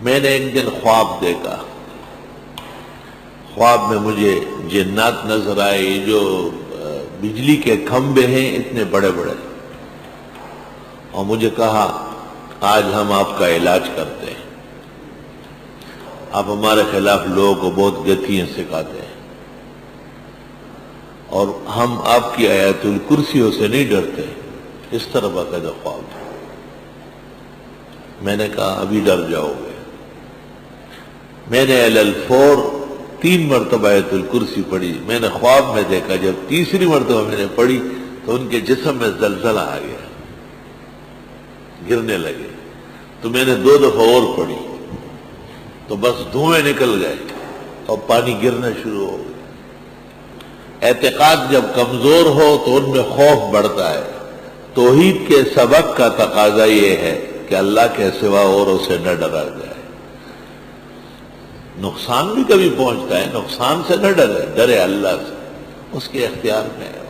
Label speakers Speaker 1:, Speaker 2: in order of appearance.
Speaker 1: میں نے ایک دن خواب دیکھا، خواب میں مجھے جنات نظر آئے، جو بجلی کے کھمبے ہیں اتنے بڑے بڑے، اور مجھے کہا آج ہم آپ کا علاج کرتے ہیں، آپ ہمارے خلاف لوگوں کو بہت گتھیاں سکھاتے ہیں، اور ہم آپ کی آیات الکرسیوں سے نہیں ڈرتے۔ اس طرح باقاعدہ خواب۔ میں نے کہا ابھی ڈر جاؤ گے۔ میں نے علی الفور 3 مرتبہ آیت الکرسی پڑھی۔ میں نے خواب میں دیکھا جب تیسری مرتبہ میں نے پڑھی تو ان کے جسم میں زلزلہ آ گیا، گرنے لگے۔ تو میں نے 2 دفعہ اور پڑھی تو بس دھوئیں نکل گئے اور پانی گرنا شروع ہو گیا۔ اعتقاد جب کمزور ہو تو ان میں خوف بڑھتا ہے۔ توحید کے سبق کا تقاضا یہ ہے کہ اللہ کے سوا اوروں سے نہ ڈرا جائے۔ نقصان بھی کبھی پہنچتا ہے، نقصان سے نہ ڈرے، ڈرے اللہ سے، اس کے اختیار میں ہے۔